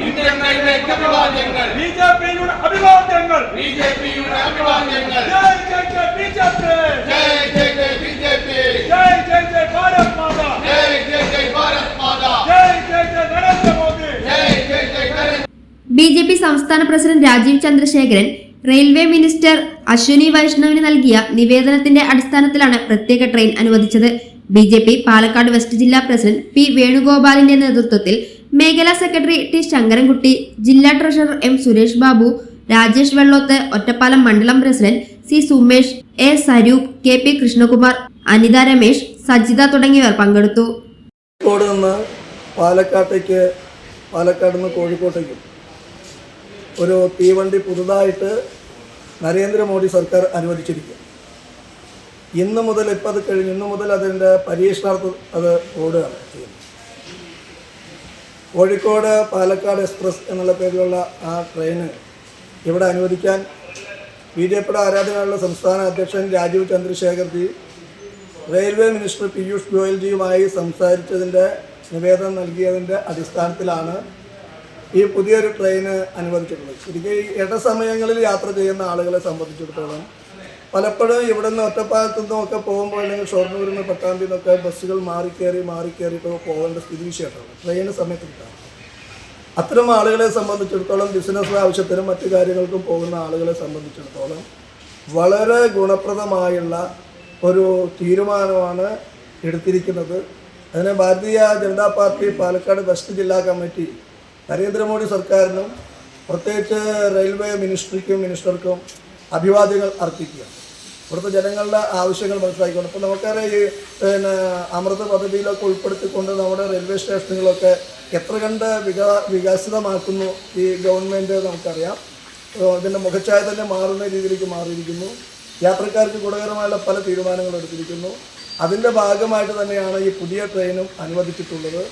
Indian റെയിൽവേക്ക് അഭിവാദ്യങ്ങൾ. ബിജെപിയുടെ അഭിവാദ്യങ്ങൾ. ബിജെപിയുടെ അഭിവാദ്യങ്ങൾ. ജയ് ജയ് ജയ് ബിജെപി. ജയ് ജയ് ജയ് ബിജെപി. ജയ് ജയ് ജയ് ഭാരത് മാതാ. ജയ് ജയ് ജയ് ഭാരത് മാതാ. ജയ് ജയ് ജയ് നരേന്ദ്ര മോദി. ജയ് ജയ് ജയ് നരേന്ദ്ര. ബിജെപി സംസ്ഥാന president Rajeev Chandrasekharan railway minister Ashwini വൈഷ്ണവിന് നൽകിയ നിവേദനത്തിന്റെ അടിസ്ഥാനത്തിലാണ് പ്രത്യേക ട്രെയിൻ അനുവദിച്ചത്. ബിജെപി പാലക്കാട് വെസ്റ്റ് ജില്ലാ പ്രസിഡന്റ് പി വേണുഗോപാലിന്റെ നേതൃത്വത്തിൽ മേഖലാ സെക്രട്ടറി ടി ശങ്കരൻകുട്ടി, ജില്ലാ ട്രഷറർ എം സുരേഷ് ബാബു, രാജേഷ് വെള്ളോത്ത്, ഒറ്റപ്പാലം മണ്ഡലം president C Sumesh, A Saroop, K P Krishnakumar, Anitha Ramesh, Sajitha തുടങ്ങിയവർ പങ്കെടുത്തു. പാലക്കാട് നിന്ന് കോഴിക്കോട്ടേക്കും ഒരു തീവണ്ടി പുതുതായിട്ട് നരേന്ദ്രമോദി സർക്കാർ അനുവദിച്ചിരിക്കും. ഇന്ന് മുതൽ അതിൻ്റെ പരീക്ഷണാർത്ഥം അത് ഓടുകയാണ് ചെയ്യുന്നത്. കോഴിക്കോട് പാലക്കാട് എക്സ്പ്രസ് എന്നുള്ള പേരിലുള്ള ആ ട്രെയിന് ഇവിടെ അനുവദിക്കാൻ ബിജെപിയുടെ ആരാധനയുള്ള സംസ്ഥാന അധ്യക്ഷൻ രാജീവ് ചന്ദ്രശേഖർജി റെയിൽവേ മിനിസ്റ്റർ പീയൂഷ് ഗോയൽജിയുമായി സംസാരിച്ചതിൻ്റെ നിവേദനം നൽകിയതിൻ്റെ അടിസ്ഥാനത്തിലാണ് ഈ പുതിയൊരു ട്രെയിന് അനുവദിച്ചിട്ടുള്ളത്. ശരിക്കും ഈ ഇടസമയങ്ങളിൽ യാത്ര ചെയ്യുന്ന ആളുകളെ സംബന്ധിച്ചിടത്തോളം പലപ്പോഴും ഇവിടെ നിന്ന് ഒറ്റപ്പാലത്തു നിന്നൊക്കെ പോകുമ്പോൾ അല്ലെങ്കിൽ ഷൊർണൂരിൽ നിന്ന് പട്ടാമ്പിയിൽ നിന്നൊക്കെ ബസ്സുകൾ മാറിക്കയറിയിട്ട് പോകേണ്ട സ്ഥിതിവിശേഷമാണ് ട്രെയിന് സമയത്ത് കിട്ടാറ്. അത്തരം ആളുകളെ സംബന്ധിച്ചിടത്തോളം ബിസിനസ് ആവശ്യത്തിനും മറ്റു കാര്യങ്ങൾക്കും പോകുന്ന ആളുകളെ സംബന്ധിച്ചിടത്തോളം വളരെ ഗുണപ്രദമായുള്ള ഒരു തീരുമാനമാണ് എടുത്തിരിക്കുന്നത്. അതിന് ഭാരതീയ ജനതാ പാർട്ടി പാലക്കാട് വെസ്റ്റ് ജില്ലാ കമ്മിറ്റി നരേന്ദ്രമോദി സർക്കാരിനും പ്രത്യേകിച്ച് റെയിൽവേ മിനിസ്റ്റർക്കും അഭിവാദ്യങ്ങൾ അർപ്പിക്കുക. ഇവിടുത്തെ ജനങ്ങളുടെ ആവശ്യങ്ങൾ മനസ്സിലാക്കിക്കൊണ്ട് ഇപ്പോൾ നമുക്കറിയാം ഈ അമൃത പദ്ധതിയിലൊക്കെ ഉൾപ്പെടുത്തിക്കൊണ്ട് നമ്മുടെ റെയിൽവേ സ്റ്റേഷനുകളൊക്കെ എത്ര കണ്ട് വികസിതമാക്കുന്നു ഈ ഗവൺമെൻറ് നമുക്കറിയാം. ഇതിൻ്റെ മുഖച്ഛായ തന്നെ മാറുന്ന രീതിയിലേക്ക് മാറിയിരിക്കുന്നു. യാത്രക്കാർക്ക് ഗുണകരമായുള്ള പല തീരുമാനങ്ങൾ എടുത്തിരിക്കുന്നു. അതിൻ്റെ ഭാഗമായിട്ട് തന്നെയാണ് ഈ പുതിയ ട്രെയിനും അനുവദിച്ചിട്ടുള്ളത്.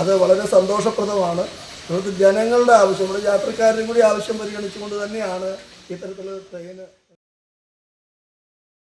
അത് വളരെ സന്തോഷപ്രദമാണ്. ഇവിടുത്തെ ജനങ്ങളുടെ ആവശ്യം, ഇവിടെ യാത്രക്കാരുടെയും കൂടി ആവശ്യം പരിഗണിച്ചുകൊണ്ട് തന്നെയാണ് ഇത്തരത്തിലുള്ള ട്രെയിൻ